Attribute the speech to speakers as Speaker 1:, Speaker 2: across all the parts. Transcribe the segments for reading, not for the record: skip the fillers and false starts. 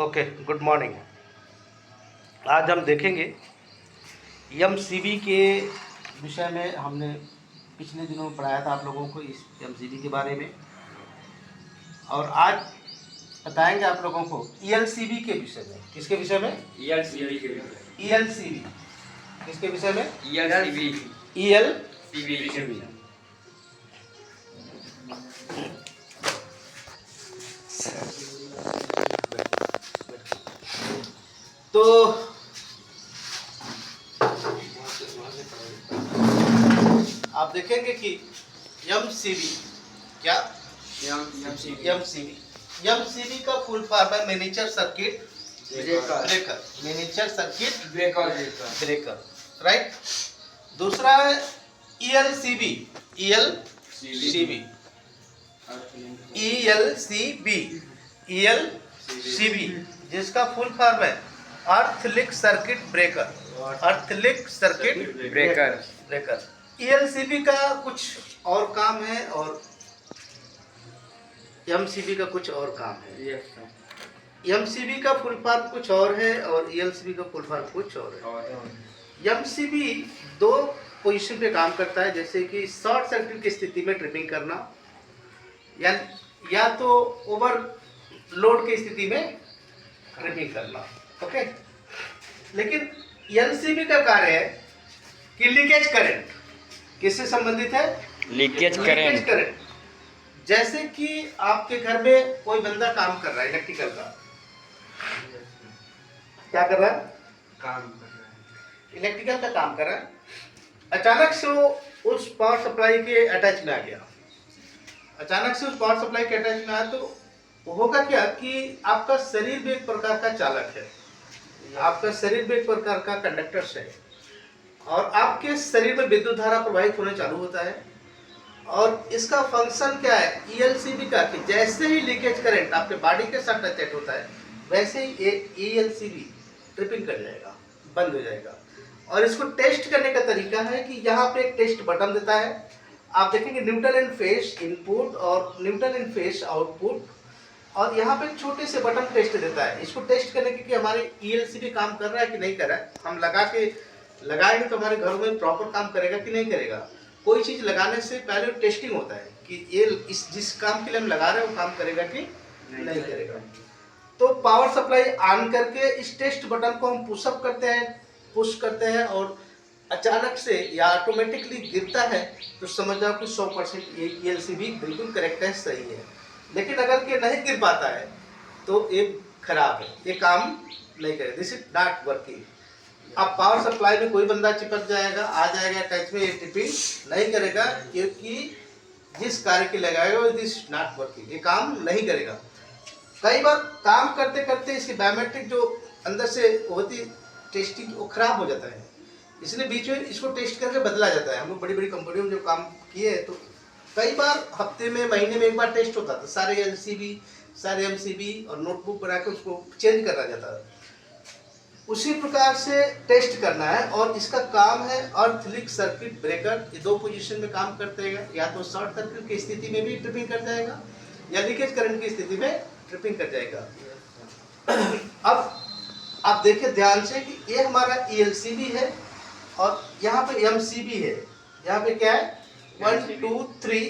Speaker 1: Okay, good morning. आज हम देखेंगे एमसीबी के विषय में। हमने पिछले दिनों में पढ़ाया था आप लोगों को इस एमसीबी के बारे में, और आज बताएंगे आप लोगों को ईएलसीबी के विषय में। किसके विषय में?
Speaker 2: ईएलसीबी के विषय में।
Speaker 1: ईएलसीबी किसके विषय में?
Speaker 2: ELCB
Speaker 1: ELCB. तो आप देखेंगे कि एमसीबी क्या? एमसीबी का फुल फॉर्म है miniature circuit breaker. Miniature circuit breaker, right. दूसरा है ईएलसीबी। ईएलसीबी जिसका फुल फॉर्म है earth link circuit breaker. Earth link circuit breaker. ELCB का कुछ और काम है और एमसीबी का कुछ और काम है। एमसीबी का फुल फॉर्म कुछ और है और ईएलसीबी का फुल फॉर्म कुछ और है। एमसीबी दो पोजीशन पे काम करता है, जैसे कि शॉर्ट सर्किट की स्थिति में ट्रिपिंग करना या तो ओवरलोड की स्थिति में ट्रिपिंग करना। ओके, लेकिन एमसीबी का कार्य है कि लीकेज करंट किससे संबंधित है? Leakage current. जैसे कि आपके घर में कोई बंदा काम कर रहा है, इलेक्ट्रिकल का क्या कर रहा है? इलेक्ट्रिकल का काम कर रहा है। अचानक से वो उस पावर सप्लाई के अटैच में आ गया। अचानक से उस पावर सप्लाई के अटैच में आया तो होगा क्या कि आपका शरीर भी एक प्रकार का चालक है, आपका शरीर भी एक प्रकार का कंडक्टर है, और आपके शरीर में विद्युत धारा प्रवाहित होने चालू होता है। और इसका फंक्शन क्या है ईएलसीबी का कि जैसे ही लीकेज करंट आपके बॉडी के साथ अटैच होता है वैसे ही ईएलसीबी ट्रिपिंग कर जाएगा, बंद हो जाएगा। और इसको टेस्ट करने का तरीका है कि यहाँ पे एक टेस्ट बटन देता है। आप देखेंगे न्यूट्रल एंड फेज इनपुट और न्यूट्रल एंड फेज आउटपुट, और यहाँ पे छोटे से बटन टेस्ट देता है। इसको टेस्ट करने के कि हमारे ईएलसीबी काम कर रहा है कि नहीं कर रहा है। हम लगाएंगे तो हमारे घरों में प्रॉपर काम करेगा कि नहीं करेगा। कोई चीज़ लगाने से पहले टेस्टिंग होता है कि ये जिस काम के लिए हम लगा रहे हैं वो काम करेगा कि नहीं करेगा। तो पावर सप्लाई ऑन करके इस टेस्ट बटन को हम पुश करते हैं और अचानक से या ऑटोमेटिकली गिरता है तो समझ जाओ कि 100% ये ईएलसीबी बिल्कुल करेक्ट है, सही है। लेकिन अगर ये नहीं गिर पाता है तो ये खराब है, ये काम नहीं करेगा, दिस इज नॉट वर्किंग। अब पावर सप्लाई में कोई बंदा चिपक जाएगा, आ जाएगा टच में, ये ट्रिपिंग नहीं करेगा क्योंकि जिस कार्य के लगाएगा दिस नॉट वर्किंग, ये काम नहीं करेगा। कई बार काम करते करते इसकी बायोमेट्रिक जो अंदर से होती टेस्टिंग वो खराब हो जाता है, इसलिए बीच में इसको टेस्ट करके बदला जाता है। हम लोग बड़ी बड़ी कंपनियों में जो काम किए हैं तो कई बार हफ्ते में महीने में एक बार टेस्ट होता था। सारे एलसीबी सारे एमसीबी और नोटबुक बना के उसको चेंज करा जाता है। उसी प्रकार से टेस्ट करना है और इसका काम है अर्थ-लिंक सर्किट ब्रेकर। ये दो पोजीशन में काम करते हैं, या तो शॉर्ट सर्किट की स्थिति में भी ट्रिपिंग कर जाएगा या लीकेज करंट की स्थिति में ट्रिपिंग कर जाएगा। अब आप देखिए ध्यान से कि ये हमारा ईएलसीबी है और यहाँ पे एमसीबी है। यहाँ पे क्या है 1 2 3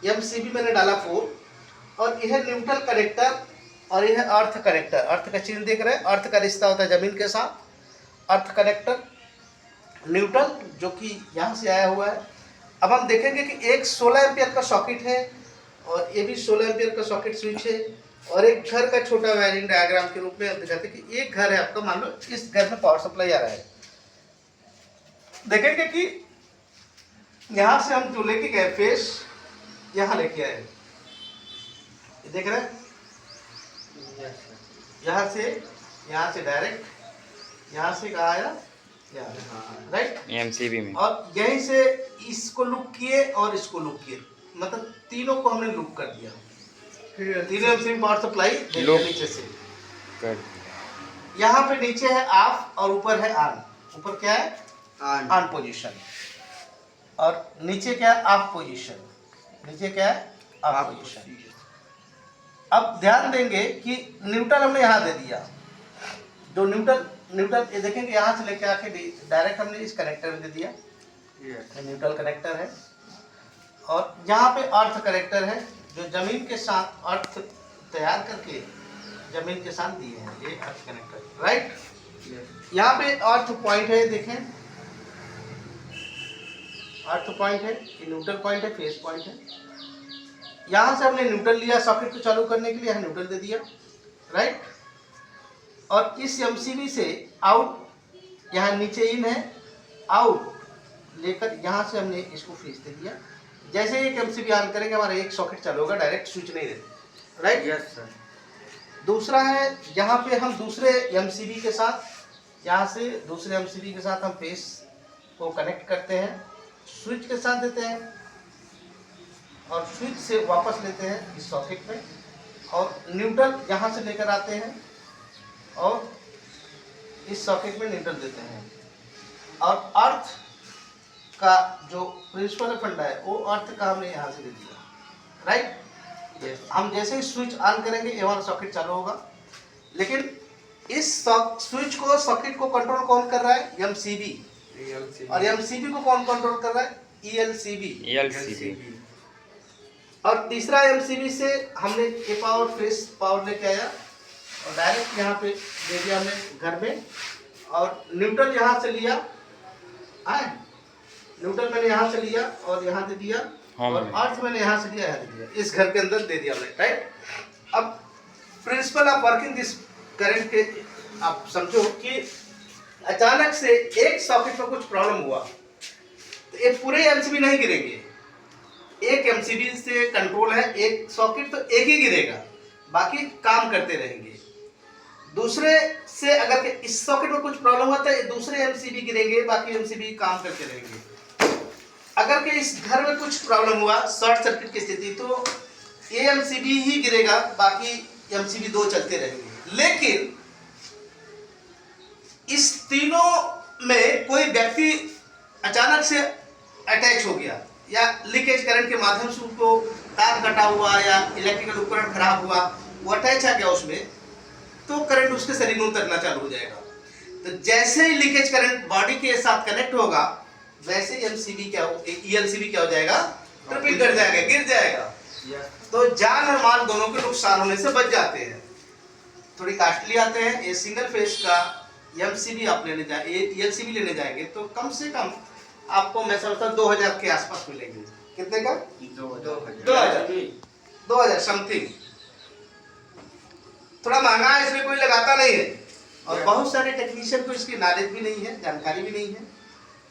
Speaker 1: एमसीबी मैंने डाला 4, और यह न्यूट्रल कनेक्टर और यह अर्थ कनेक्टर। अर्थ का चिन्ह देख रहे हैं, अर्थ का रिश्ता होता है जमीन के साथ। अर्थ कनेक्टर न्यूट्रल जो कि यहाँ से आया हुआ है। अब हम देखेंगे कि एक 16 एम्पियर का सॉकेट है और ये भी 16 एम्पियर का सॉकेट स्विच है, और एक घर का छोटा वायरिंग डायग्राम के रूप में हम दिखाते हैं कि एक घर है आपका, मान लो इस घर में पावर सप्लाई आ रहा है। देखेंगे कि यहाँ से हम जो लेके गए फेस यहाँ लेके आए, देख रहे हैं, यहाँ से डायरेक्ट यहाँ से कहा आया राइट
Speaker 2: एमसीबी में,
Speaker 1: और यहीं से इसको लुक किए और इसको लुक किए, मतलब तीनों को हमने लुक कर दिया। तीनों एमसीबी पावर सप्लाई नीचे से कर दिया। यहाँ पे नीचे है ऑफ और ऊपर है ऑन। ऊपर क्या है ऑन पोजीशन और नीचे क्या है ऑफ पोजीशन। नीचे क्या है ऑफ पोजीशन। अब ध्यान देंगे कि न्यूट्रल हमने यहाँ दे दिया, जो न्यूट्रल ये देखेंगे यहाँ से लेके आके डायरेक्ट हमने इस कनेक्टर में दे दिया, न्यूट्रल कनेक्टर है। और यहाँ पे अर्थ कनेक्टर है, जो जमीन के साथ अर्थ तैयार करके जमीन के साथ दिए हैं, ये अर्थ कनेक्टर, राइट। यहाँ पे अर्थ पॉइंट है, देखें अर्थ पॉइंट है, ये न्यूट्रल पॉइंट है, फेस पॉइंट है। यहाँ से हमने न्यूट्रल लिया सॉकेट को चालू करने के लिए, यहाँ न्यूट्रल दे दिया, राइट। और इस एमसीबी से आउट, यहाँ नीचे इन है, आउट लेकर यहाँ से हमने इसको फेस दे दिया। जैसे एक एमसीबी ऑन करेंगे हमारा एक सॉकेट चालू होगा, डायरेक्ट स्विच नहीं रहती, राइट।
Speaker 2: Yes sir.
Speaker 1: दूसरा है, यहाँ पे हम दूसरे एमसीबी के साथ, यहाँ से दूसरे एमसीबी के साथ हम फेस को कनेक्ट करते हैं, स्विच के साथ देते हैं और स्विच से वापस लेते हैं इस सॉकेट में, और न्यूट्रल यहाँ से लेकर आते हैं और इस सॉकेट में न्यूट्रल देते हैं। और अर्थ का जो प्रिंसिपल फंडा है वो अर्थ का हमने यहाँ से दे दिया, राइट। हम जैसे ही स्विच ऑन करेंगे ये वाला सॉकेट चालू होगा, लेकिन इस स्विच को सॉकेट को कंट्रोल कौन कर रहा है, एमसीबी, और एमसीबी को कौन कंट्रोल कर रहा है, ईएलसीबी। और तीसरा एमसीबी से हमने ए पावर फेस पावर लेके आया और डायरेक्ट यहाँ पे दे दिया हमने घर में, और न्यूट्रल यहाँ से लिया, न्यूट्रल मैंने यहाँ से लिया और यहाँ दे दिया, और अर्थ मैंने यहाँ से लिया, यहाँ दे दिया, इस घर के अंदर दे दिया हमने, राइट। अब principle of working this current के आप समझो कि अचानक से एक सॉकेट में कुछ प्रॉब्लम हुआ तो ये पूरे एमसीबी नहीं गिरेंगे, एक एमसीबी से कंट्रोल है, एक सॉकेट तो एक ही गिरेगा, बाकी काम करते रहेंगे। दूसरे से अगर इस सॉकेट में कुछ प्रॉब्लम हुआ तो दूसरे एमसीबी गिरेंगे, बाकी एमसीबी काम करते रहेंगे। अगर कि इस घर में कुछ प्रॉब्लम हुआ, शॉर्ट सर्किट की स्थिति, तो ये एमसीबी ही गिरेगा, बाकी एमसीबी दो चलते रहेंगे। लेकिन इस तीनों में कोई व्यक्ति अचानक से अटैच हो गया या लीकेज करंट के माध्यम से उसको तार कटा हुआ या इलेक्ट्रिकल उपकरण खराब हुआ, वो अटैच आ गया उसमें, तो करंट उसके शरीर में उतरना चालू हो जाएगा। तो जैसे ही लीकेज करंट बॉडी के साथ कनेक्ट होगा, वैसे एमसीबी क्या हो, ईएलसीबी क्या हो जाएगा, ट्रिपल कर जाएगा, गिर जाएगा। तो जान और माल दोनों के नुकसान होने से बच जाते हैं। थोड़ी कास्टली आते हैं। ये सिंगल फेज का एमसीबी आप लेने जाए, ईएलसीबी लेने जाएंगे तो कम से कम आपको मैं समझता हूँ 2000 के आसपास मिलेंगे। कितने का? 2000 समथिंग। थोड़ा महंगा है, इसमें कोई लगाता नहीं है, और बहुत सारे टेक्नीशियन को इसकी नॉलेज भी नहीं है, जानकारी भी नहीं है,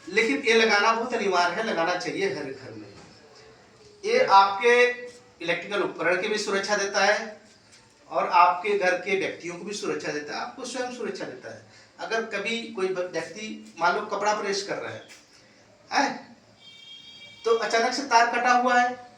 Speaker 1: लेकिन ये लगाना बहुत अनिवार्य है, लगाना चाहिए हर घर में। ये आपके इलेक्ट्रिकल उपकरण की भी सुरक्षा देता है और आपके घर के व्यक्तियों को भी सुरक्षा देता है, आपको स्वयं सुरक्षा देता है। अगर कभी कोई व्यक्ति मान लो कपड़ा प्रेस कर रहा है तो अचानक से तार कटा हुआ है,